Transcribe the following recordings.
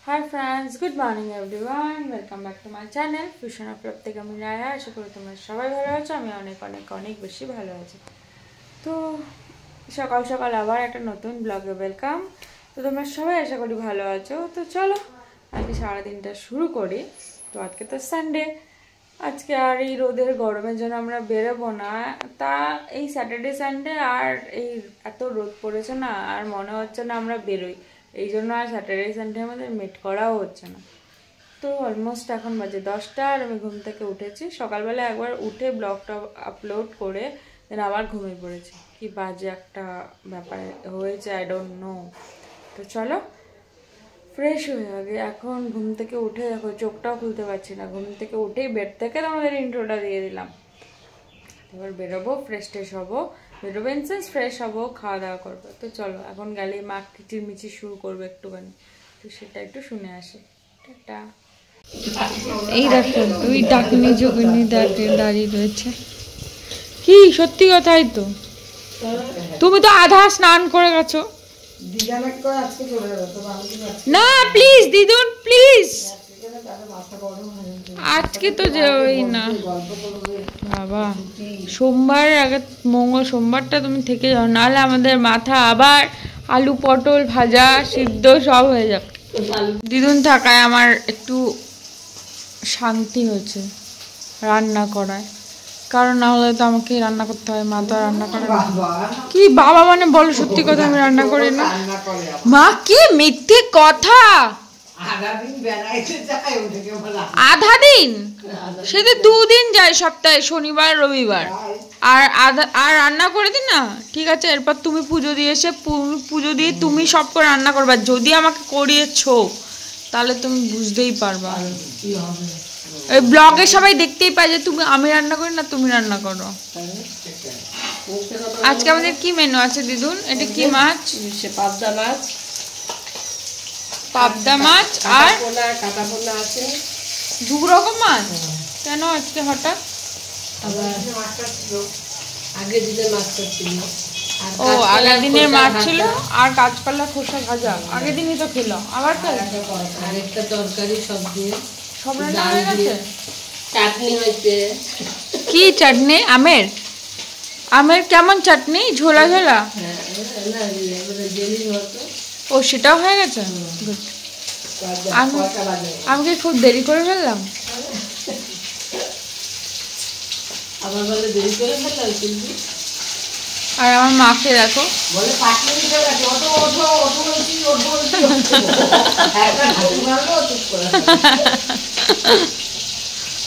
Hi friends, good morning everyone. Welcome back to my channel Fusion of Love থেকে আমি রায়া। আশা করি তোমরা সবাই ভালো আছো। আমি অনেক অনেক অনেক বেশি ভালো আছি। তো সকাল সকাল আবার একটা নতুন ব্লগে ওয়েলকাম। তো তোমরা সবাই আশা করি ভালো আছো। তো চলো আজকে সারাদিনটা শুরু করি। তো আজকে তো সানডে, আজকে আর এই রোদের গরমের জন্য আমরা বেরোবো না। তা এই স্যাটারডে সানডে আর এই এত রোদ পড়েছে না, আর মনে হচ্ছে না আমরা বেরোই। এই জন্য আর স্যাটারডে সানডে আমাদের মিট করাও হচ্ছে না। তো অলমোস্ট এখন বাজে 10টা আর আমি ঘুম থেকে উঠেছি। সকালবেলা একবার উঠে ব্লগটা আপলোড করে দেন আবার ঘুমিয়ে পড়েছি। কি বাজে একটা ব্যাপার হয়েছে, আই ডোন্ট নো। তো চলো ফ্রেশ হয়ে আগে এখন ঘুম থেকে উঠে দেখো চোখটাও খুলতে পারছি না। ঘুম থেকে উঠেই বেড থেকে তোমাদের ইন্ট্রোটা দিয়ে দিলাম। এবার বেরোবো, ফ্রেশ ট্রেশ হবো, বেরোবো ইনসেন্স ফ্রেশ হবো, খাওয়া দাওয়া করবো। তো চলো এখন গেলেই মা কিচিরমিচির শুরু করবো একটুখানি, তো সেটা একটু শুনে আসি। টাটা। এই দেখো দুই ডাকনি যোগিনী দাঁড়িয়ে রয়েছে। কি সত্যি কথাই তো, তুমি তো আধা স্নান করে গেছো। না প্লিজ দিদুন প্লিজ, আজকে তো যাই না বাবা। সোমবার আগে সোমবারটা তুমি থেকে যাও, নাহলে আমাদের মাথা আবার আলু পটল ভাজা সিদ্ধ সব হয়ে যাবে। দিদুন থাকায় আমার একটু শান্তি হয়েছে রান্না করায়, কারণ না হলে তো আমাকে রান্না করতে হয়। মা তো রান্না করে না। কি বাবা মানে বলো সত্যি কথা, আমি রান্না করি না। মা কি মিথ্যে কথা, আধা দিন সে তো 2 দিন যায় সপ্তাহে, শনিবার রবিবার। আর রান্না করে দিন না, ঠিক আছে। এরপর তুমি পুজো দিয়ে এসে পুজো দিয়ে তুমি সব করে রান্না করবা। যদি আমাকে করিয়েছো তাহলে তুমি বুঝতেই পারবা। ওই ব্লগে সবাই দেখতেই পায় যে তুমি, আমি রান্না করি না তুমি রান্না করো। আজকে আমাদের কি মেনু আছে দিদুন? এটা কি মাছ? পাবদা মাছ। পাবদা মাছ আর কাটা পোনা আছে। 2 রকম মাছ কেন আজকে হঠাৎ? আগের দিনের মাছটা ছিল। ও আগের দিনের মাছ ছিল আর কাঁচকলা খোসা ভাজা আগের দিনই তো খেলো। আবার আরেকটা তরকারি সব দিয়ে সব রান্না হয়ে গেছে। চাটনি হয়েছে। কি চাটনি? আমের? আমের কেমন চাটনি? ঝোলা ঝোলা? ও সেটাও হয়ে গেছে। আমি কি খুব দেরি করে ফেললাম? আর আমার মাকে দেখো,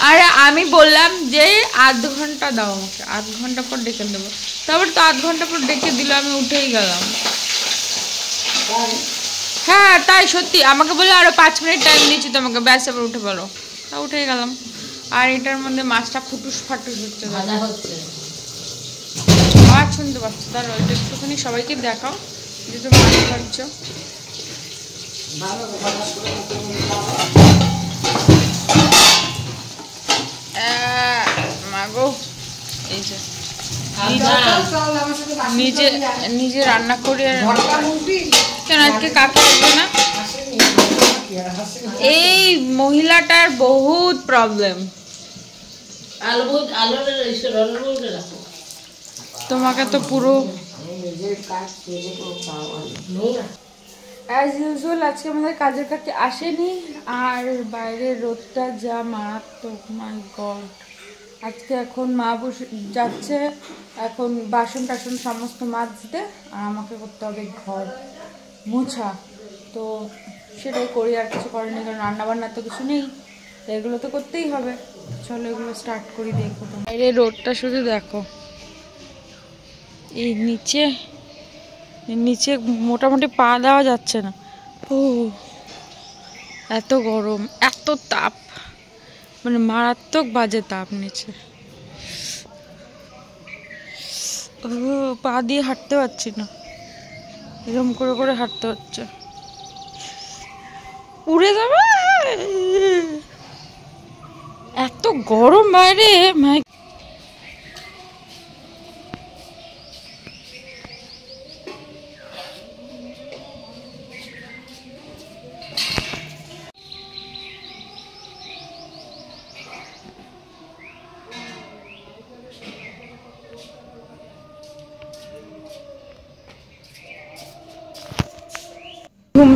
আরে আমি বললাম যে 1/2 ঘন্টা দাও আমাকে, 1/2 ঘন্টা পর ডেকে দেবো। তারপর তো 1/2 ঘন্টা পর ডেকে দিল, আমি উঠেই গেলাম। হ্যাঁ তাই সত্যি, আমাকে বলে আরো 5 মিনিট টাইম দিচ্ছি তোমাকে, ব্যাস এবার উঠে পড়ো। তা উঠেই গেলাম। আর এটার মধ্যে মাছটা ফুটুস ফাটুস হচ্ছে, আওয়াজ শুনতে পাচ্ছ। তাহলে ওইটা একটুখানি সবাইকে দেখাও যে তুমি মাছ খাচ্ছ। মাগো এই যে নিজে নিজে রান্না করে, কেন আজকে কাকে আসবে না? এই মহিলাটার বহুত প্রবলেম। তোমাকে তো পুরো অ্যাজ ইউজুয়াল আজকে আমাদের কাজের কাছে আসেনি। আর বাইরের রোদটা যা মারাত্মক, মাই গড। আজকে এখন মা বসে যাচ্ছে এখন বাসন টাসন সমস্ত মাজতে, আর আমাকে করতে হবে ঘর মোছা। তো সেটাই করি, আর কিছু করেনি, কারণ রান্নাবান্না তো কিছু নেই, তো এগুলো তো করতেই হবে। চলো এগুলো স্টার্ট করি। দেখো বাইরে রোদটা শুধু দেখো, এই নিচে নিচে মোটামুটি পা দেওয়া যাচ্ছে না। ও এত গরম, এত তাপ, মানে মারাত্মক বাজে তাপ নিচে। ও পা দিয়ে হাঁটতে পারছি না, এরকম করে করে হাঁটতে হচ্ছে। উড়ে যাবে, এত গরম বাইরে।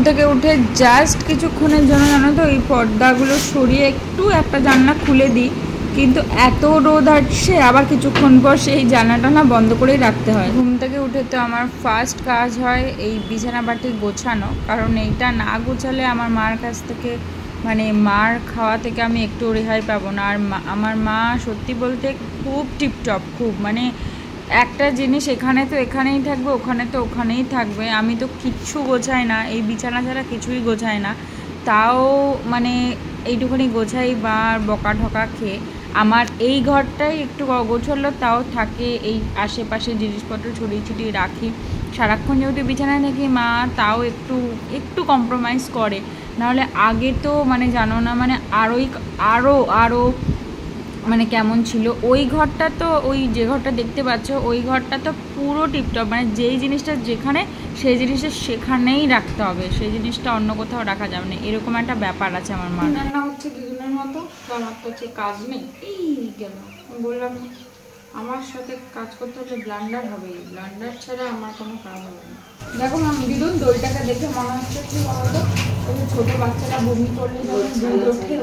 থেকে উঠে জাস্ট কিছুক্ষণের জন্য জানো তো এই পর্দাগুলো সরিয়ে একটু একটা জানলা খুলে দিই, কিন্তু এত রোদ আসছে আবার কিছুক্ষণ পর সেই জানলাটা না বন্ধ করেই রাখতে হয়। ঘুম থেকে উঠে তো আমার ফার্স্ট কাজ হয় এই বিছানাবাটি গোছানো, কারণ এইটা না গোছালে আমার মার কাছ থেকে মানে মার খাওয়া থেকে আমি একটু রেহাই পাবো না। আর আমার মা সত্যি বলতে খুব টিপটপ, খুব মানে একটা জিনিস এখানে তো এখানেই থাকবে, ওখানে তো ওখানেই থাকবে। আমি তো কিচ্ছু গোছাই না, এই বিছানা ছাড়া কিছুই গোছাই না, তাও মানে এইটুখানি গোছাই বা বকা ঢকা খেয়ে। আমার এই ঘরটাই একটু গোছালো তাও থাকে, এই আশেপাশে জিনিসপত্র ছড়িয়ে ছিটিয়ে রাখি। সারাক্ষণ যেহেতু বিছানায় থাকি মা তাও একটু একটু কম্প্রোমাইজ করে, নাহলে আগে তো মানে জানো না মানে আরও মানে কেমন ছিল ওই ঘরটা। তো ওই যে ঘরটা দেখতে পাচ্ছ ওই ঘরটা তো পুরো টিপটপ, মানে যেই জিনিসটা যেখানে সেই জিনিসটা সেখানেই রাখতে হবে, সেই জিনিসটা অন্য কোথাও রাখা যাবে না, এরকম একটা ব্যাপার আছে আমার মা। রান্না হচ্ছে দুজনের মতো, তো আমার তো হচ্ছে কাজ নেই। এই গেল বললাম আমার সাথে কাজ করতে হলে ব্লান্ডার হবে, ব্লান্ডার ছাড়া আমার কোনো কাজ হবে না। দেখো দিদুন দইটাকে দেখে মনে হচ্ছে কি বলতো, ওই ছোট বাচ্চারা বমি করলে যখন দুধ ওঠে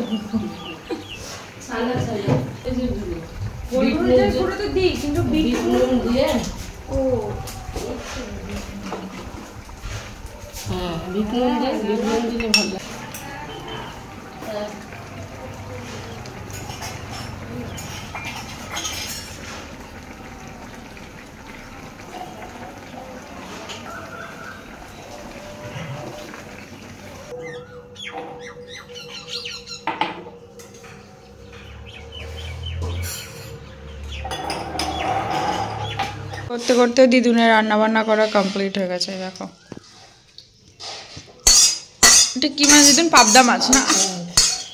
করতে করতে দিদুনের রান্না বান্না করা কমপ্লিট হয়ে গেছে। দেখো এটা কি মাছ দিদুন? পাবদা মাছ না?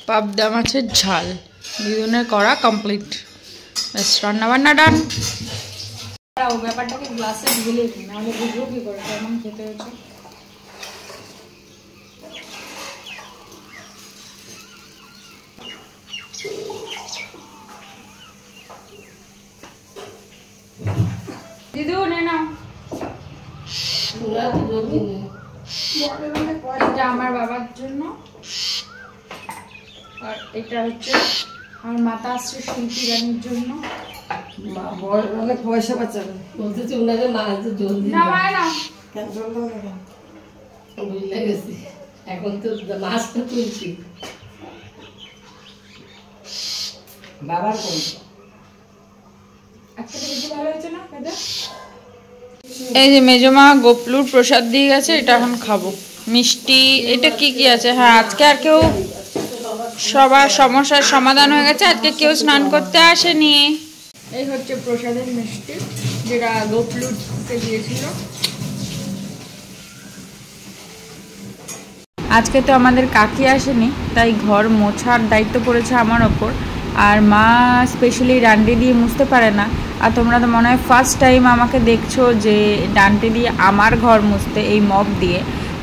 পাবদা মাছের ঝাল দিদুনের করা কমপ্লিট, ব্যাস রান্না বান্না ডান। ও ব্যাপারটাকে গ্লাসে ঢেলে দিই, নাহলে বুঝবো কি করে কেমন খেতে হয়েছে। দিদু নে নাও, এটা আমার বাবার জন্য, আর এটা হচ্ছে আমার মাতা শ্রী শিল্পী রানীর জন্য। পয়সা বাঁচাবে বলতেছি ওনাকে মাছ জলদি বুঝলে গেছি, এখন তো মাছটা তুলছি বাবার ভালো হয়েছে না খেতে। এই যে মেজমা গোপলুর প্রসাদ দিয়ে গেছে, এটা এখন খাবো। মিষ্টি এটা কি কি আছে? হ্যাঁ আজকে আর কেউ সবার সমস্যার সমাধান হয়ে গেছে, আজকে কেউ স্নান করতে আসেনি। এই হচ্ছে প্রসাদের মিষ্টি যেটা গোপলুকে দিয়েছিল। আজকে তো আমাদের কাকি আসেনি, তাই ঘর মোছার দায়িত্ব পড়েছে আমার ওপর। আর মা স্পেশালি ডান্ডি দিয়ে মুছতে পারে না, আর তোমরা তো মনে হয় ফার্স্ট টাইম আমাকে দেখছো যে ডান্ডি দিয়ে আমার ঘর মুছতে এই মপ দিয়ে,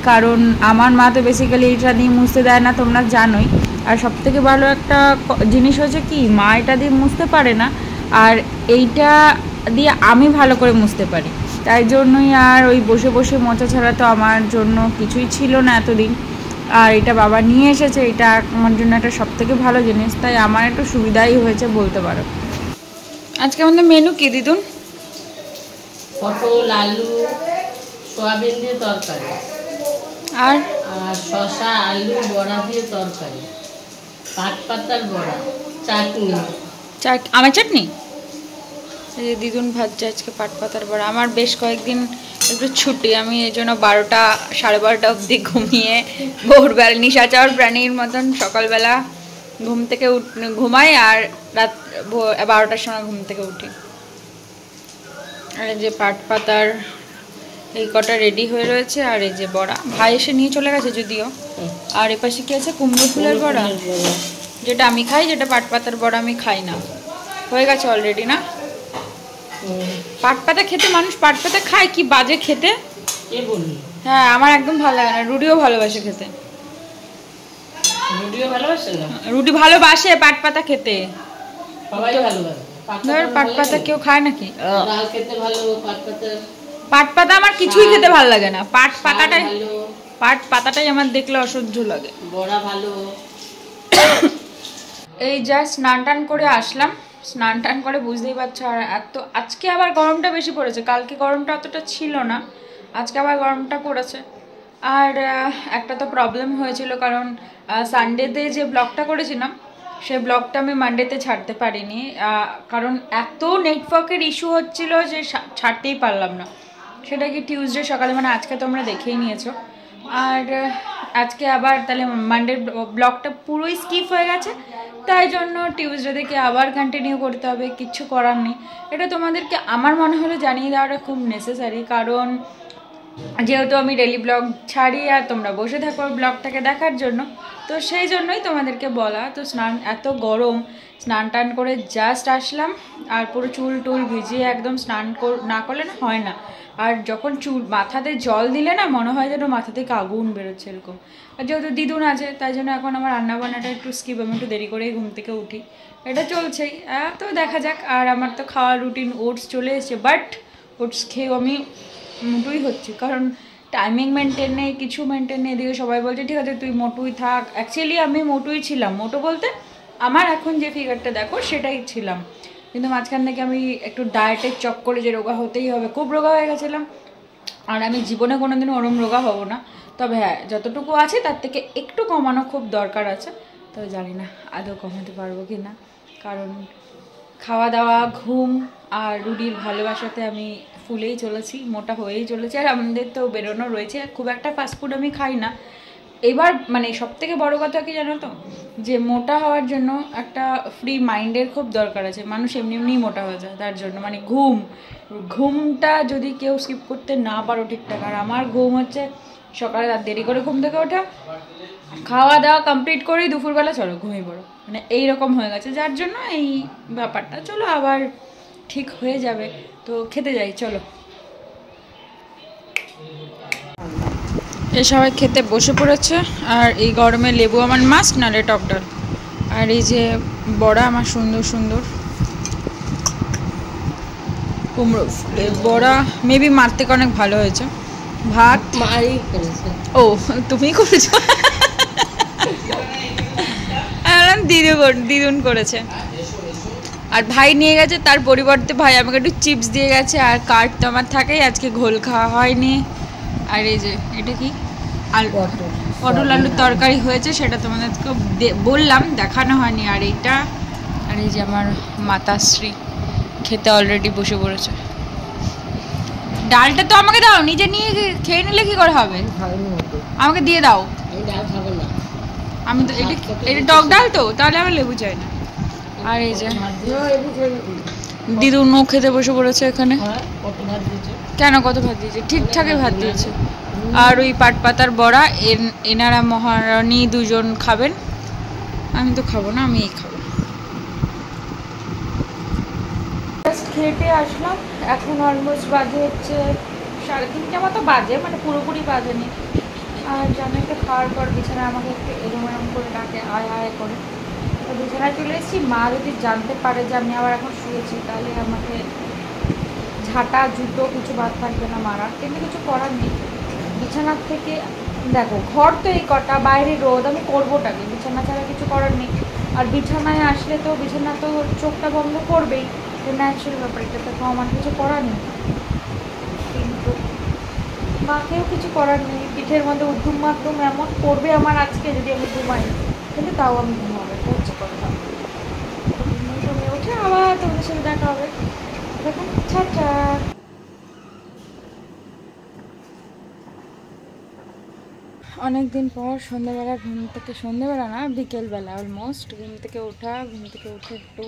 কারণ আমার মা তো বেসিক্যালি এটা দিয়ে মুছতে দেয় না, তোমরা জানোই। আর সবথেকে ভালো একটা জিনিস হচ্ছে কি, মা এটা দিয়ে মুছতে পারে না, আর এইটা দিয়ে আমি ভালো করে মুছতে পারি, তাই জন্যই আর ওই বসে বসে মোছা ছাড়া তো আমার জন্য কিছুই ছিল না এতদিন। আর এটা বাবা নিয়ে এসেছে, এটা আমার জন্য একটা সবথেকে ভালো জিনিস, তাই আমার একটু সুবিধাই হয়েছে বলতে পারো। আজকে আমাদের মেনু কি দিদুন? পটল আলু সয়াবিন দিয়ে তরকারি, আর শসা আলু বড়া দিয়ে তরকারি, পাট পাতার বড়া, চাটনি। আমার চাটনি এই যে দিদুন ভাজছে আজকে পাট পাতার বড়া। আমার বেশ কয়েকদিন একটু ছুটি, আমি এই জন্য 12টা 12:30 অবধি ঘুমিয়ে ভোরবেলা নিশাচর প্রাণীর মতন সকালবেলা ঘুম থেকে ঘুমাই, আর রাত 12টার সময় ঘুম থেকে উঠি। আর এই যে পাট পাতার এই কটা রেডি হয়ে রয়েছে, আর এই যে বড়া ভাই এসে নিয়ে চলে গেছে যদিও। আর এপাশে কি আছে? কুমড়ো ফুলের বড়া, যেটা আমি খাই, যেটা পাট পাতার বড়া আমি খাই না। হয়ে গেছে অলরেডি না? পাট পাতা খেতে মানুষ পাট পাতা খায়, কি বাজে খেতে। হ্যাঁ আমার একদম ভালো লাগে না, রুটিও ভালোবাসে খেতে। রুটি ভালোবাসে পাট পাতা খেতে, পাট পাতা কেউ খায় নাকি? ডাল খেতে ভালো, পাট পাতা আমার কিছুই খেতে ভালো লাগে না, পাট পাতাটাই পাট পাতাটাই আমার দেখলে অসহ্য লাগে। বড়া ভালো। এই জাস্ট স্নান টান করে আসলাম, স্নান টান করে বুঝতেই পারছো। আর এত আজকে আবার গরমটা বেশি পড়েছে, কালকে গরমটা অতটা ছিল না, আজকে আবার গরমটা পড়েছে। আর একটা তো প্রবলেম হয়েছিল, কারণ সানডেতে যে ব্লগটা করেছিলাম সেই ব্লগটা আমি মানডেতে ছাড়তে পারিনি, কারণ এত নেটওয়ার্কের ইস্যু হচ্ছিল যে ছাড়তেই পারলাম না। সেটা কি টিউসডে সকালে, মানে আজকে তোমরা দেখেই নিয়েছো। আর আজকে আবার তাহলে মানডের ব্লগটা পুরোই স্কিপ হয়ে গেছে, তাই জন্য টিউসডে থেকে আবার কন্টিনিউ করতে হবে, কিচ্ছু করার নেই। এটা তোমাদেরকে আমার মনে হলো জানিয়ে দেওয়াটা খুব নেসেসারি, কারণ যেহেতু আমি ডেলি ব্লগ ছাড়ি আর তোমরা বসে থাকো ব্লগটাকে দেখার জন্য, তো সেই জন্যই তোমাদেরকে বলা। তো স্নান, এত গরম, স্নান টান করে জাস্ট আসলাম, আর পুরো চুল টুল ভিজিয়ে একদম স্নান না করলে না হয় না। আর যখন চুল মাথাতে জল দিলে না মনে হয় যেন মাথা থেকে আগুন বেরোচ্ছে এরকম। আর যেহেতু দিদুন আছে তাই জন্য এখন আমার রান্নাবান্নাটা একটু স্কিপ, আমি একটু দেরি করেই ঘুম থেকে উঠি, এটা চলছেই। তো দেখা যাক। আর আমার তো খাওয়ার রুটিন ওটস চলে এসেছে, বাট ওটস খেয়েও আমি মোটুই হচ্ছে, কারণ টাইমিং মেনটেন নেই, কিছু মেনটেন নেই। এদিকে সবাই বলছে ঠিক আছে তুই মোটুই থাক। অ্যাকচুয়ালি আমি মোটুই ছিলাম, মোটো বলতে আমার এখন যে ফিগারটা দেখো সেটাই ছিলাম, কিন্তু মাঝখান থেকে আমি একটু ডায়েটের চক্করে যে রোগা হতেই হবে, খুব রোগা হয়ে গেছিলাম। আর আমি জীবনে কোনোদিনও ওরম রোগা হব না, তবে হ্যাঁ যতটুকু আছে তার থেকে একটু কমানো খুব দরকার আছে। তবে জানি না আদৌ কমাতে পারবো কি না, কারণ খাওয়া দাওয়া, ঘুম আর রুটির ভালোবাসাতে আমি ফুলেই চলেছি, মোটা হয়েই চলেছি। আর আমাদের তো বেরোনো রয়েছে, খুব একটা ফাস্টফুড আমি খাই না। এবার মানে সব থেকে বড়ো কথা কি জানো তো, যে মোটা হওয়ার জন্য একটা ফ্রি মাইন্ডের খুব দরকার আছে। মানুষ এমনি এমনিই মোটা হয়ে যায়, তার জন্য মানে ঘুমটা যদি কেউ স্কিপ করতে না পারো ঠিকঠাক। আর আমার ঘুম হচ্ছে সকালে রাত দেরি করে ঘুম থেকে ওঠা, খাওয়া দাওয়া কমপ্লিট করেই দুপুরবেলা চলো ঘুমিয়ে পড়ো, মানে এইরকম হয়ে গেছে, যার জন্য এই ব্যাপারটা। চলো আবার ঠিক হয়ে যাবে, তো খেতে যাই চলো। এই সবাই খেতে বসে পড়েছে, আর এই গরমে লেবু আমার মাস্ট, নালে টক ডাল। আর এই যে বড়া আমার সুন্দর সুন্দর কুমড়ো ফুলের বড়া, মেবি মার থেকে অনেক ভালো হয়েছে। ভাত ও তুমি করেছো, দিদুন করেছে। আর ভাই নিয়ে গেছে, তার পরিবর্তে ভাই আমাকে একটু চিপস দিয়ে গেছে। আর কার্ড তো আমার থাকেই, আজকে ঘোল খাওয়া হয়নি। আর এই যে এটা কি পটল আলুর তরকারি হয়েছে, সেটা তোমাদেরকে বললাম, দেখানো হয়নি। আর এইটা, আর এই যে আমার মাতাশ্রী খেতে অলরেডি বসে পড়েছে। ডালটা তো আমাকে দাও, নিজে নিয়ে খেয়ে নিলে কি করে হবে, আমাকে দিয়ে দাও। আমি তো এটা টক ডাল তো, তাহলে আমার লেবু চাই না। আর এই যে দিদুন খেতে বসে পড়েছে এখানে। কেন কত ভাত দিয়েছে, ঠিকঠাকই ভাত দিয়েছে। আর ওই পাট পাতার বড়া, এনারা মহারানী দুজন খাবেন, আমি তো খাবো না, আমি এই খাবো। খেতে আসলাম, এখন অলমোস্ট বাজে হচ্ছে 3:30 মতো বাজে, মানে পুরোপুরি বাজেনি। আর জানো একটু খাওয়ার পর বিছানায় আমাকে একটু এরম এরম করে ডাকে, আয় আয় করে। তো বিছানায় চলে এসেছি। মা যদি জানতে পারে যে আমি আবার এখন শুয়েছি, তাহলে আমাকে ঝাঁটা জুতো কিছু বাদ থাকবে না মারার, কিন্তু কিছু করার নেই। বিছানার থেকে দেখো, ঘর তো এই কটা, বাইরে রোদ, আমি করবোটাকে, বিছানা ছাড়া কিছু করার নেই। আর বিছানায় আসলে তো বিছানা তো চোখটা বন্ধ করবেই, তো ন্যাচারাল ব্যাপার, এটা তো আমার কিছু করার নেই। কিন্তু মাকেও কিছু করার নেই, পিঠের মধ্যে উদ্যম মাধ্যম এমন করবে আমার আজকে যদি আমি ঘুমাই, কিন্তু তাও আমি ঘুমাবে, তো হচ্ছে কথা। ঘুমিয়ে উঠে আবার তোমাদের সাথে দেখা হবে, দেখুন টাটা। অনেক দিন পর সন্ধ্যেবেলা ঘুম থেকে, সন্ধ্যেবেলা না বিকেলবেলা অলমোস্ট ঘুম থেকে ওঠা, ঘুম থেকে উঠে একটু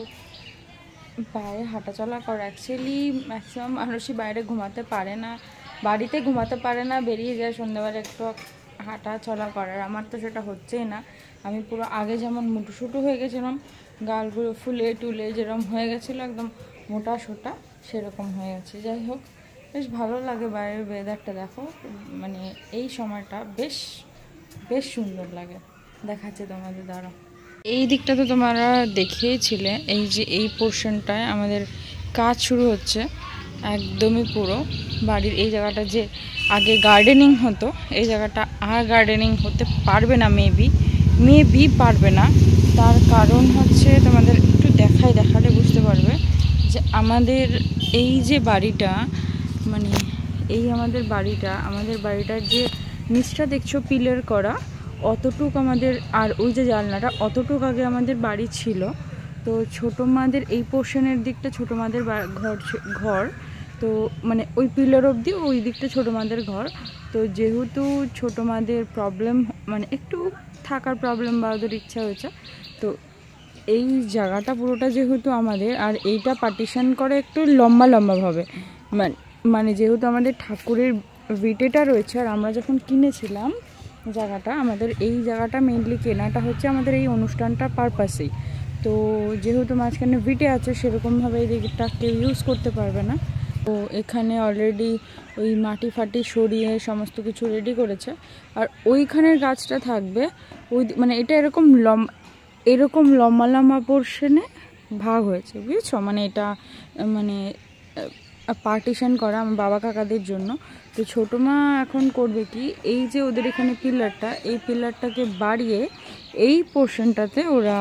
বাইরে হাঁটাচলা করা। অ্যাকচুয়ালি ম্যাক্সিমাম মানুষই বাইরে ঘুমাতে পারে না, বাড়িতে ঘুমাতে পারে না, বেরিয়ে যায় সন্ধ্যেবেলা একটু হাঁটা চলা করার। আমার তো সেটা হচ্ছেই না, আমি পুরো আগে যেমন মুটুসুটু হয়ে গেছিলাম, গালগুলো ফুলে টুলে যেরকম হয়ে গেছিলো একদম মোটা সোটা, সেরকম হয়ে গেছে। যাই হোক, বেশ ভালো লাগে বাইরের ওয়েদারটা, দেখো মানে এই সময়টা বেশ বেশ সুন্দর লাগে। দেখাচ্ছে তোমাদের দ্বারা, এই দিকটা তো তোমরা দেখেইছিলে, এই যে এই পোর্শনটায় আমাদের কাজ শুরু হচ্ছে, একদমই পুরো বাড়ির এই জায়গাটা যে আগে গার্ডেনিং হতো, এই জায়গাটা আর গার্ডেনিং হতে পারবে না, মেবি পারবে না। তার কারণ হচ্ছে তোমাদের একটু দেখালে বুঝতে পারবে যে আমাদের এই যে বাড়িটা, মানে এই আমাদের বাড়িটার যে নিচটা দেখছো পিলার করা, অতটুক আমাদের, আর ওই যে জানলাটা অতটুক আগে আমাদের বাড়ি ছিল। তো ছোটো মাদের এই পোর্শনের দিকটা ছোটো মাদের ঘর, তো মানে ওই পিলার অবধি ওই দিকটা ছোটো মাদের ঘর। তো যেহেতু ছোটো মাদের প্রবলেম, মানে একটু থাকার প্রবলেম বা ওদের ইচ্ছা হয়েছে, তো এই জায়গাটা পুরোটা যেহেতু আমাদের, আর এইটা পার্টিশন করে একটু লম্বাভাবে, মানে যেহেতু আমাদের ঠাকুরের ভিটেটা রয়েছে, আর আমরা যখন কিনেছিলাম জায়গাটা, আমাদের এই জায়গাটা মেনলি কেনাটা হচ্ছে আমাদের এই অনুষ্ঠানটা পারপাসেই। তো যেহেতু মাঝখানে ভিটে আছে, সেরকমভাবে এই দিকটা কেউ ইউজ করতে পারবে না। তো এখানে অলরেডি ওই মাটি ফাটি সরিয়ে সমস্ত কিছু রেডি করেছে। আর ওইখানের গাছটা থাকবে ওই, মানে এটা এরকম লম্বা পোর্শনে ভাগ হয়েছে, বুঝেছো? মানে এটা মানে পার্টিশন করা আমার বাবা কাকাদের জন্য। তো ছোটো মা এখন করবে কি, এই যে ওদের এখানে পিলারটা, এই পিলারটাকে বাড়িয়ে এই পোর্শনটাতে ওরা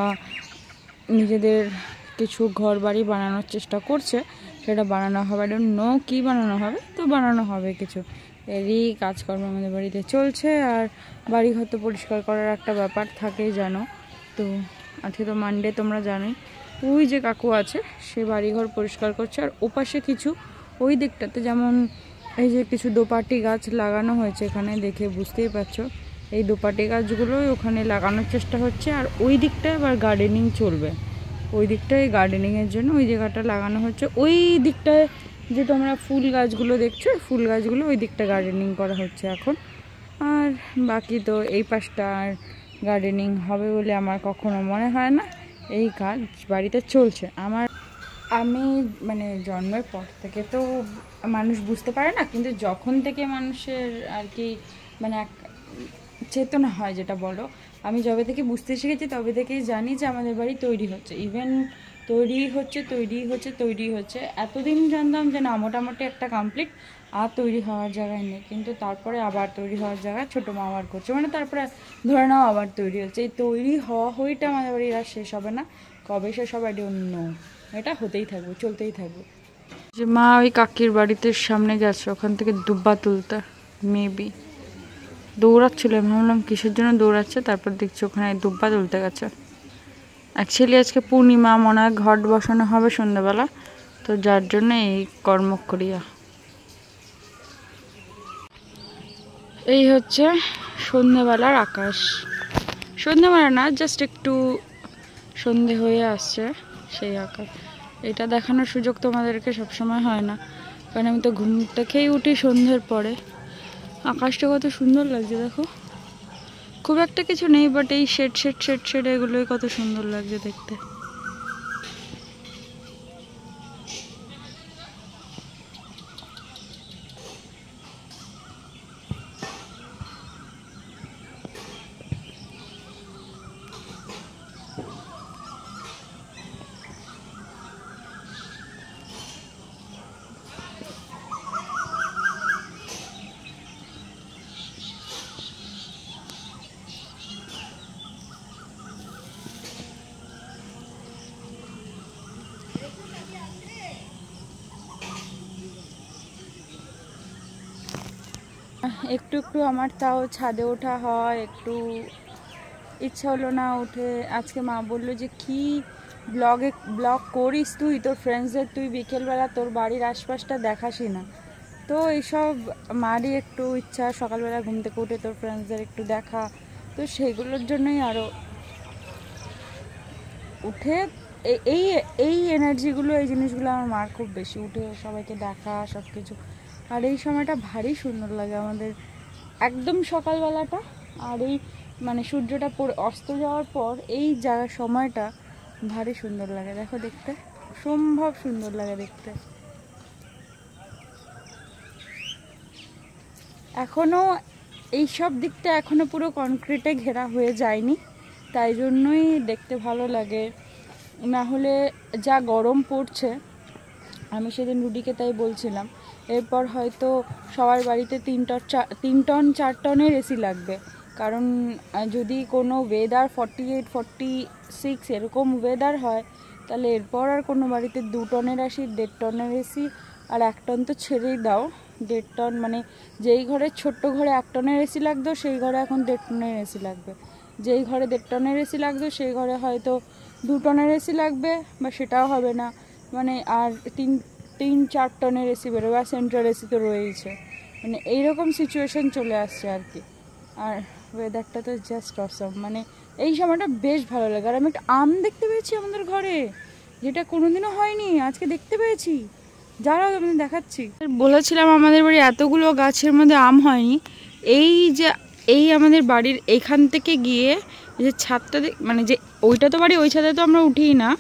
নিজেদের কিছু ঘর বাড়ি বানানোর চেষ্টা করছে। সেটা বানানো হবে, কী বানানো হবে, তো বানানো হবে কিছু। এরই কাজকর্ম আমাদের বাড়িতে চলছে। আর বাড়ি ঘর তো পরিষ্কার করার একটা ব্যাপার থাকেই, জানো তো। আজকে তো মানডে, তোমরা জানোই। ওই যে কাকু আছে, সে বাড়িঘর পরিষ্কার করছে। আর ওপাশে কিছু ওই দিকটাতে যেমন এই যে কিছু দোপাটি গাছ লাগানো হয়েছে, এখানে দেখে বুঝতেই পারছো, এই দোপাটি গাছগুলোই ওখানে লাগানোর চেষ্টা হচ্ছে। আর ওই দিকটায় আবার গার্ডেনিং চলবে, ওই দিকটায় গার্ডেনিংয়ের জন্য ওই জায়গাটা লাগানো হচ্ছে। ওই দিকটায় যে তোমরা ফুল গাছগুলো দেখছো, ফুল গাছগুলো ওই দিকটা গার্ডেনিং করা হচ্ছে এখন। আর বাকি তো এই পাশটা আর গার্ডেনিং হবে বলে আমার কখনো মনে হয় না। এই কাজ বাড়িতে চলছে। আমি মানে জন্মের পর থেকে তো মানুষ বুঝতে পারে না, কিন্তু যখন থেকে মানুষের আর কি মানে এক চেতনা হয়, যেটা বলো, আমি যবে থেকে বুঝতে শিখেছি তবে থেকেই জানি যে আমাদের বাড়ি তৈরি হচ্ছে। ইভেন তৈরি হচ্ছে। এতদিন জানতাম যে না, মোটামুটি একটা কমপ্লিট, আর তৈরি হওয়ার জায়গায় নেই। কিন্তু তারপরে আবার তৈরি হওয়ার জায়গায় ছোটো মা আবার করছে, মানে তারপরে ধরে নাও আবার তৈরি হচ্ছে। এই তৈরি হইটা আমাদের বাড়ির আর শেষ হবে না। কবে শেষ হবে আই ডোন্ট নো, এটা হতেই থাকবে, চলতেই থাকবে। যে মা ওই কাকির বাড়িতে সামনে গেছে, ওখান থেকে দুব্বা তুলতে মেবি দৌড়াচ্ছিল। আমি ভাবলাম কিসের জন্য দৌড়াচ্ছে, তারপর দেখছি ওখানে দুব্বা তুলতে গেছে। অ্যাকচুয়ালি আজকে পূর্ণিমা, মনে হয় ঘট বসানো হবে সন্ধ্যাবেলা, তো যার জন্য এই কর্মক্রিয়া। এই হচ্ছে সন্ধ্যাবেলার আকাশ, সন্ধ্যাবেলা না, জাস্ট একটু সন্ধে হয়ে আসছে সেই আকাশ। এটা দেখানোর সুযোগ তোমাদেরকে সবসময় হয় না, কারণ আমি তো ঘুম থেকেই উঠি সন্ধ্যের পরে। আকাশটা কত সুন্দর লাগছে দেখো, খুব একটা কিছু নেই, বাট এই শেড এগুলোই কত সুন্দর লাগছে দেখতে। একটু আমার তাও ছাদে ওঠা হয়, একটু ইচ্ছা হলো না উঠে। আজকে মা বললো যে কি ব্লগ করিস তুই, তোর ফ্রেন্ডসদের তুই বিকেলবেলা তোর বাড়ির আশপাশটা দেখাসই না। তো এইসব মারই একটু ইচ্ছা, সকালবেলা ঘুম থেকে উঠে তোর ফ্রেন্ডসদের একটু দেখা, তো সেইগুলোর জন্যই আরও উঠে এই এনার্জিগুলো, এই জিনিসগুলো আমার মার খুব বেশি, উঠে সবাইকে দেখা সব কিছু। আর এই সময়টা ভারী সুন্দর লাগে আমাদের, একদম সকালবেলাটা। আর এই মানে সূর্যটা অস্ত যাওয়ার পর এই সময়টা ভারী সুন্দর লাগে, দেখো দেখতে, অসম্ভব সুন্দর লাগে দেখতে। এখনও এইসব দিকটা এখনও পুরো কনক্রিটে ঘেরা হয়ে যায়নি, তাই জন্যই দেখতে ভালো লাগে। না হলে যা গরম পড়ছে, আমি সেদিন রুডিকে তাই বলছিলাম এরপর হয়তো সবার বাড়িতে 3 টন 4 টনের এসি লাগবে, কারণ যদি কোনো ওয়েদার 48 46 এরকম ওয়েদার হয় তাহলে এরপর আর কোনো বাড়িতে 2 টনের এসি 1.5 টনের এসি আর 1 টন তো ছেড়েই দাও, 1.5 টন মানে যেই ঘরে ছোট্ট ঘরে 1 টনের এসি লাগতো সেই ঘরে এখন 1.5 টনের এসি লাগবে, যেই ঘরে 1.5 টনের এসি লাগতো সেই ঘরে হয়তো 2 টনের এসি লাগবে বা সেটাও হবে না, মানে আর 3-4 টনের এসি বেরোবে, আর সেন্ট্রাল এসি তো রয়েছে, মানে এইরকম সিচুয়েশন চলে আসছে আর কি। আর ওয়েদারটা তো জাস্ট অসম, মানে এই সময়টা বেশ ভালো লাগে। আর আমি একটা আম দেখতে পেয়েছি আমাদের ঘরে, যেটা কোনোদিনও হয়নি, আজকে দেখতে পেয়েছি, যারা আমি দেখাচ্ছি। বলেছিলাম আমাদের বাড়ি এতগুলো গাছের মধ্যে আম হয়নি, এই আমাদের বাড়ির এখান থেকে গিয়ে যে ছাদটা মানে যে ওইটা তো বাড়ি, ওই ছাদে তো আমরা উঠিই না,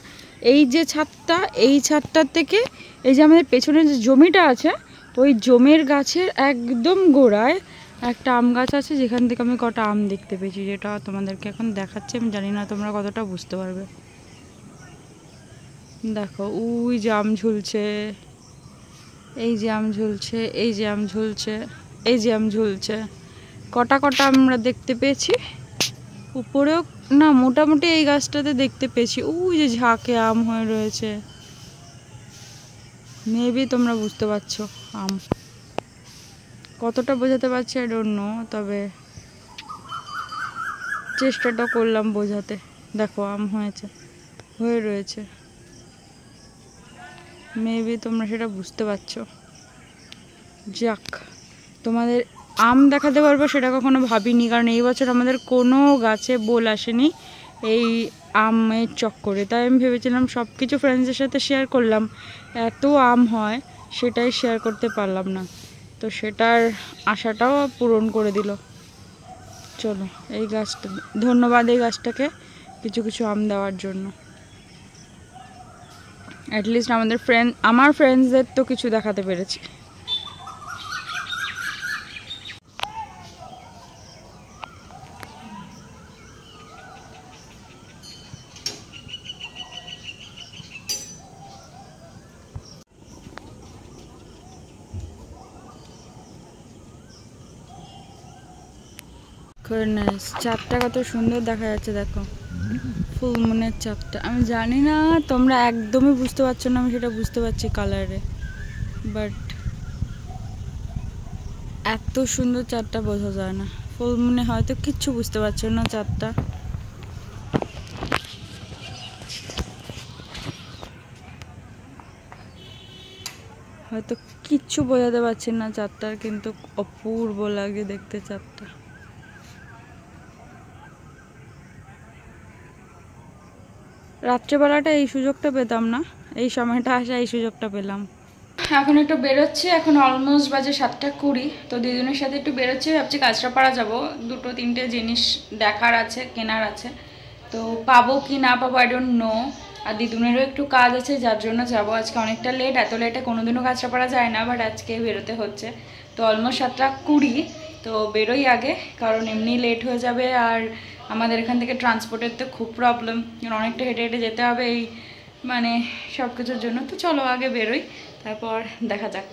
এই যে ছাদটা, এই ছাদটার থেকে এই যে আমাদের পেছনে যে জমিটা আছে ওই জমির গাছের একদম গোড়ায় একটা আম গাছ আছে, যেখান থেকে আমি কটা আম দেখতে পেয়েছি, যেটা তোমাদেরকে এখন দেখাচ্ছি। আমি জানি না তোমরা কতটা বুঝতে পারবে। দেখো ওই যে আম ঝুলছে, এই যে আম ঝুলছে, এই যে আম ঝুলছে, এই যে আম ঝুলছে, কটা আমরা দেখতে পেয়েছি। উপরেও না মোটামুটি এই গাছটাতে দেখতে পেয়েছি, ওই যে ঝাঁকে আম হয়ে রয়েছে, মেবি তোমরা বুঝতে পারছো আম কতটা বোঝাতে পারছি আই ডোন্ট নো, তবে চেষ্টাটা করলাম বোঝাতে। দেখো আম হয়ে রয়েছে, মেবি তোমরা সেটা বুঝতে পারছো। যাক, তোমাদের আম দেখাতে পারবো সেটা কখনো ভাবিনি, কারণ এই বছর আমাদের কোনো গাছে বোল আসেনি এই আমের চক্করে, তাই আমি ভেবেছিলাম সব কিছু ফ্রেন্ডসদের সাথে শেয়ার করলাম, এত আম হয় সেটাই শেয়ার করতে পারলাম না, তো সেটার আশাটাও পূরণ করে দিল। চলো এই গাছটা, ধন্যবাদ এই গাছটাকে কিছু কিছু আম দেওয়ার জন্য, অ্যাটলিস্ট আমার ফ্রেন্ডসদের তো কিছু দেখাতে পেরেছি। চাঁদটা কত সুন্দর দেখা যাচ্ছে, দেখো ফুল মুনের চাঁদটা। আমি জানি না তোমরা একদমই বুঝতে পারছো না, আমি সেটা বুঝতে পারছি কালারে, বাট এত সুন্দর চাঁদটা বোঝা যায় না, ফুল মুনে হয়তো কিচ্ছু বুঝতে পারছো না চাঁদটা। হয়তো কিচ্ছু বোঝাতে পারছি না চাঁদটার, কিন্তু অপূর্ব লাগে দেখতে চাঁদটা। রাত্রেবেলাটা এই সুযোগটা পেতাম না, এই সময়টা আসা এই সুযোগটা পেলাম। এখন একটু বেরোচ্ছি, এখন অলমোস্ট বাজে 7:20, তো দিদুনের সাথে একটু বেরোচ্ছি, ভাবছি কাঁচরাপাড়া যাবো, 2-3টে জিনিস দেখার আছে, কেনার আছে, তো পাবো কি না পাবো আই ডোন্ট নো। আর দিদুনেরও একটু কাজ আছে যার জন্য যাবো, আজকে অনেকটা লেট, এত লেটে কোনোদিনও কাঁচরাপাড়া যায় না, বাট আজকে বেরোতে হচ্ছে, তো অলমোস্ট 7:20, তো বেরোই আগে, কারণ এমনি লেট হয়ে যাবে, আর আমাদের এখান থেকে ট্রান্সপোর্টের তো খুব প্রবলেম, অনেকটা হেঁটে হেঁটে যেতে হবে এই মানে সব কিছুর জন্য, তো চলো আগে বেরোই, তারপর দেখা যাক।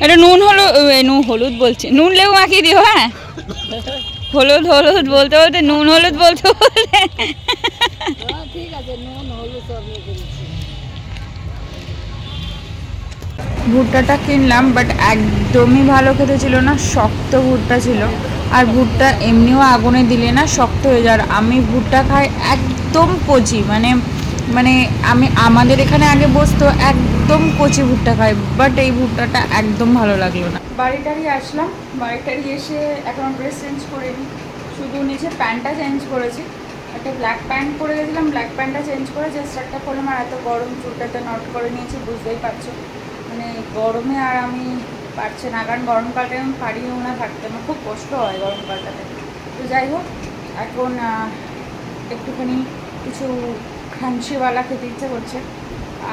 এটা হলুদ বলছি, নুন লেবু মাখিয়ে দিও, হ্যাঁ হলুদ বলতে বলতে নুন হলুদ বলতে বলতে ঠিক আছে, নুন হলুদ সব ভুট্টাটা কিনলাম, বাট একদমই ভালো খেতে ছিল না, শক্ত ভুট্টা ছিল, আর ভুট্টা এমনিও আগুনে দিলে না শক্ত হয়ে যায়, আমি ভুট্টা খাই একদম কচি, মানে আমাদের এখানে আগে বসতো একদম কচি ভুট্টা খাই, বাট এই ভুট্টাটা একদম ভালো লাগলো না। বাড়িটারি আসলাম, বাড়িটারি এসে এখন ড্রেস চেঞ্জ করিনি, শুধু নিচে প্যান্টটা চেঞ্জ করেছি, একটা ব্ল্যাক প্যান্ট পরে গেছিলাম, ব্ল্যাক প্যান্টটা চেঞ্জ করে জাস্ট একটা পরলাম, আর এত গরম চুলটাতে নট করে নিয়েছি, বুঝতেই পারছো, মানে গরমে আর আমি পারছি না, কারণ গরমকালটা আমি পারিও না থাকতে, আমার খুব কষ্ট হয় গরমকালটাতে। তো যাই হোক, এখন একটুখানি কিছু খানসিওয়ালা খেতে ইচ্ছে করছে,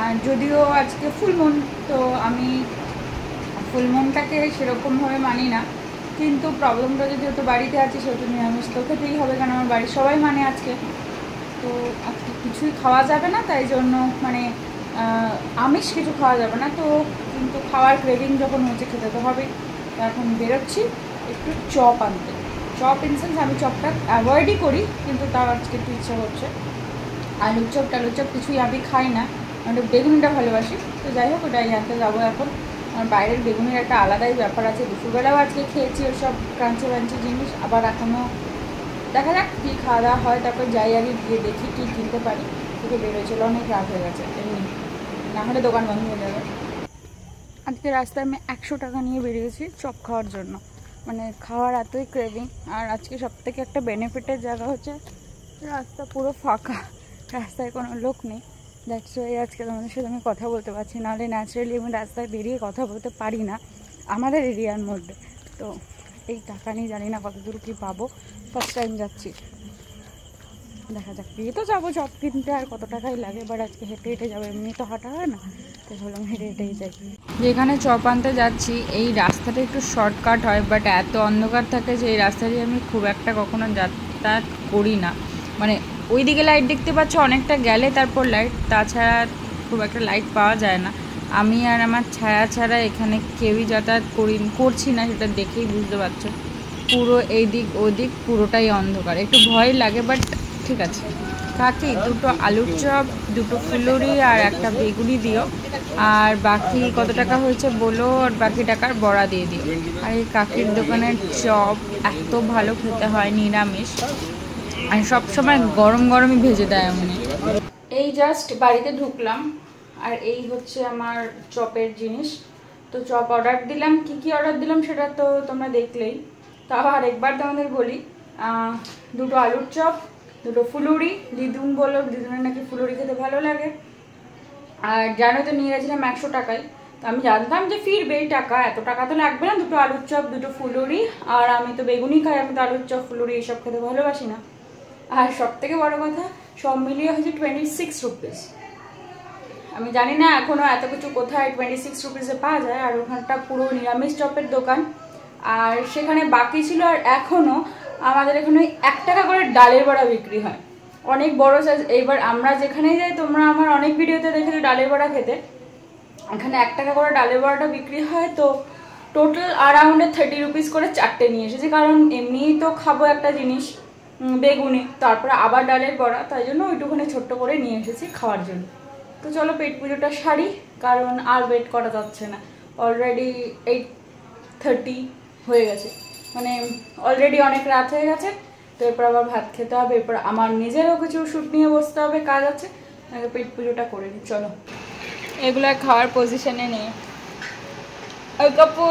আর যদিও আজকে ফুলমুন, তো আমি ফুলমুনটাকে সেরকমভাবে মানি না, কিন্তু প্রবলেমটা যেহেতু বাড়িতে আছে সেহেতু নিরামিষ তো খেতেই হবে, কারণ আমার বাড়ির সবাই মানে আজকে, তো আজকে কিছুই খাওয়া যাবে না, তাই জন্য মানে আমিষ কিছু খাওয়া যাবে না। তো কিন্তু খাওয়ার ক্রেভিং যখন হচ্ছে খেতে তো হবে। তো এখন বেরোচ্ছি একটু চপ আনতে। চপ ইন সেন্স আমি চপটা অ্যাভয়েডই করি, কিন্তু তাও আজকে একটু ইচ্ছা হচ্ছে। আলুর চপ টালুর চপ কিছুই আমি খাই না, আমি বেগুনিটা ভালোবাসি। তো যাই হোক ওটাই আনতে যাবো এখন। আর বাইরের বেগুনির একটা আলাদাই ব্যাপার আছে। দুপুরবেলাও আজকে খেয়েছি ওসব ক্রাঞ্চি ব্রাঞ্চি জিনিস, আবার এখনও দেখা যাক কী খাওয়া দাওয়া হয়। তারপর যাই আগে গিয়ে দেখি কী কিনতে পারি। থেকে বেরোচ্ছিল, অনেক রাত হয়ে গেছে এমনি, না হলে দোকান বন্ধ হয়ে যাবে। আজকে রাস্তায় আমি 100 টাকা নিয়ে বেরিয়েছি চপ খাওয়ার জন্য, মানে খাওয়ার এতই ক্রেভিং। আর আজকে সবথেকে একটা বেনিফিটের জায়গা হচ্ছে রাস্তা পুরো ফাঁকা, রাস্তায় কোনো লোক নেই। দ্যাটস ওয়াই আজকে তোমাদের সাথে আমি কথা বলতে পারছি, নাহলে ন্যাচারালি আমি রাস্তায় বেরিয়ে কথা বলতে পারি না আমাদের এরিয়ার মধ্যে। তো এই টাকা নিয়ে জানি না কত দূর কী পাবো, ফার্স্ট টাইম যাচ্ছি, দেখা যাক। দিয়ে তো যাবো চপ কিনতে, আর কত টাকাই লাগে, বাট আজকে হেঁটে হেঁটে যাবো, এমনি তো হাঁটা হয় না, তাই ভাবলাম হেঁটে হেঁটেই যাই। যেখানে চপ আনতে যাচ্ছি এই রাস্তাটা একটু শর্টকাট হয়, বাট এত অন্ধকার থাকে যে এই রাস্তা দিয়ে আমি খুব একটা কখনো যাতায়াত করি না। মানে ওই দিকে লাইট দেখতে পাচ্ছ অনেকটা গেলে তারপর লাইট, তাছাড়া খুব একটা লাইট পাওয়া যায় না। আমি আর আমার ছায়া ছাড়া এখানে কেউই যাতায়াত করছি না, সেটা দেখেই বুঝতে পারছো। পুরো এই দিক ওদিক পুরোটাই অন্ধকার, একটু ভয় লাগে, বাট ঠিক আছে। কাকি দুটো আলুর চপ, দুটো ফুলুরি আর একটা বেগুনি দিও, আর বাকি কত টাকা হয়েছে বলো, আর বাকি টাকার বড়া দিয়ে দিও। আর এই কাকির দোকানের চপ এত ভালো খেতে হয়, নিরামিষ, আর সবসময় গরম গরমই ভেজে দেয় এমনি। এই জাস্ট বাড়িতে ঢুকলাম, আর এই হচ্ছে আমার চপের জিনিস। তো চপ অর্ডার দিলাম, কি অর্ডার দিলাম সেটা তো তোমরা দেখলেই। তাও আরেকবার তোমাদের বলি, দুটো আলুর চপ, দুটো ফুলুরি। দিদুন বললো দিদুনের নাকি ফুলুরি খেতে ভালো লাগে, আর জানো তো নিয়ে গেছিলাম 100 টাকায়। তো আমি জানতাম যে ফিরবে এই টাকা, এত টাকা তো লাগবে না, দুটো আলুর চপ দুটো ফুলুরি। আর আমি তো বেগুনি খাই, আমি তো আলুর চপ ফুলুরি এইসব খেতে ভালোবাসি না। আর সব থেকে বড়ো কথা, সব মিলিয়ে হচ্ছে 26 রুপিস। আমি জানি না এখনও এত কিছু কোথায় 26 রুপিসে পাওয়া যায়, আর ওখানটা পুরো নিরামিষ চপের দোকান। আর সেখানে বাকি ছিল, আর এখনও আমাদের এখানে 1 টাকা করে ডালের বড়া বিক্রি হয়, অনেক বড় সাইজ। এইবার আমরা যেখানেই যাই, তোমরা আমার অনেক ভিডিওতে দেখেছো ডালের বড়া খেতে, এখানে 1 টাকা করে ডালের বড়াটা বিক্রি হয়। তো টোটাল অ্যারাউন্ডে 30 রুপিস করে 4টে নিয়ে এসেছি, কারণ এমনিই তো খাবো একটা জিনিস বেগুনি, তারপরে আবার ডালের বড়া, তাই জন্য ওইটুকুনে ছোট্ট করে নিয়ে এসেছি খাওয়ার জন্য। তো চলো পেট পুজোটা সারি, কারণ আর ওয়েট করা যাচ্ছে না। অলরেডি 8:30 হয়ে গেছে, মানে অলরেডি অনেক রাত হয়ে গেছে। তো এরপর আবার ভাত খেতে হবে, এরপর আমার নিজেরও কিছু শ্যুট নিয়ে বসতে হবে, কাজ আছে। আগে পেট পুজোটা করে নিই, চলো। এগুলো খাওয়ার পজিশনে নেই, ওই কাপু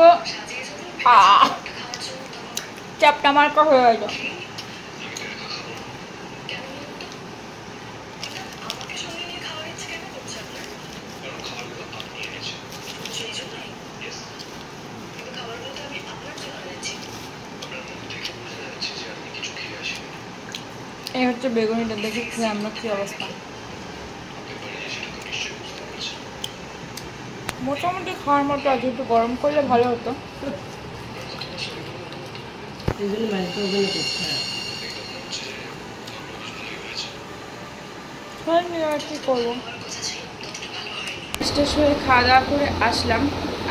চাপটা মার্কা হয়ে গেল। এই হচ্ছে বেগুনিটা, দেখি খেয়ে আমরা কি অবস্থা। মোটামুটি খাওয়ার মতো আছে, একটু গরম করলে ভালো হতো। কি করবো, শেষ হয়ে খাওয়া দাওয়া করে আসলাম।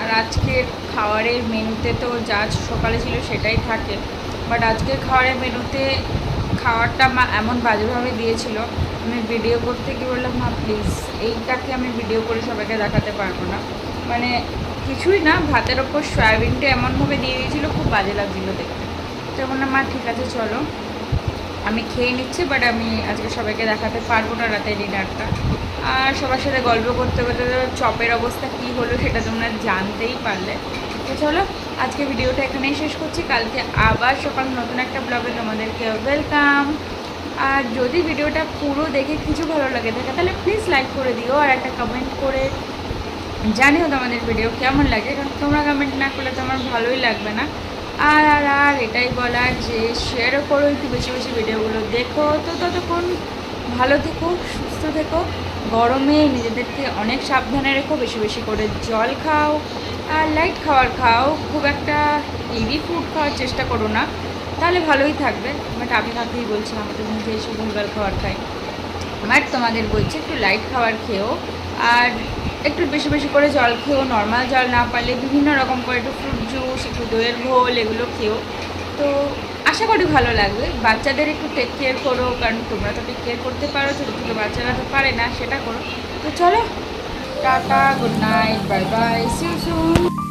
আর আজকের খাবারের মেনুতে তো যা সকালে ছিল সেটাই থাকে, বাট আজকের খাবারের মেনুতে খাবারটা মা এমন বাজেভাবে দিয়েছিল, আমি ভিডিও করতে গিয়ে বললাম মা প্লিজ এইটাকে আমি ভিডিও করে সবাইকে দেখাতে পারবো না। মানে কিছুই না, ভাতের ওপর সয়াবিনটা এমনভাবে দিয়ে দিয়েছিলো, খুব বাজে লাগছিলো দেখতে। তো বললাম মা ঠিক আছে চলো আমি খেয়ে নিচ্ছি, বাট আমি আজকে সবাইকে দেখাতে পারবো না রাতের ডিনারটা। আর সবার সাথে গল্প করতে করতে চপের অবস্থা কী হলো সেটা তোমরা জানতেই পারলে। তো চলো আজকে ভিডিওটা এখানেই শেষ করছি, কালকে আবার সকাল নতুন একটা ব্লগে তোমাদেরকে ওয়েলকাম। আর যদি ভিডিওটা পুরো দেখে কিছু ভালো লাগে থাকে তাহলে প্লিজ লাইক করে দিও, আর একটা কমেন্ট করে জানিও তোমাদের ভিডিও কেমন লাগে, কারণ তোমরা কমেন্ট না করলে তো আমার ভালোই লাগবে না। আর আর আর এটাই বলার যে শেয়ারও করো, একটু বেশি বেশি ভিডিওগুলো দেখো। তো ততক্ষণ ভালো থেকো, সুস্থ থেকো, গরমে নিজেদেরকে অনেক সাবধানে রেখো, বেশি বেশি করে জল খাও, আর লাইট খাবার খাও, খুব একটা হেভি ফুড খাওয়ার চেষ্টা করো না, তাহলে ভালোই থাকবে। বাট আমি কাকেই বলছি, আমাদের মধ্যে এইসব ভুলভাল খাবার খাই। বাট তোমাদের বলছি একটু লাইট খাবার খেও, আর একটু বেশি বেশি করে জল খেও, নর্মাল জল না পারলে বিভিন্ন রকম করে একটু ফ্রুট জুস, একটু দইয়ের ঘোল এগুলো খেও। তো আশা করি ভালো লাগবে। বাচ্চাদের একটু টেক কেয়ার করো, কারণ তোমরা তো টেক কেয়ার করতে পারো, ছোটো ছোটো বাচ্চারা তো পারে না, সেটা করো। তো চলো, টাটা, good night, bye bye, see you soon.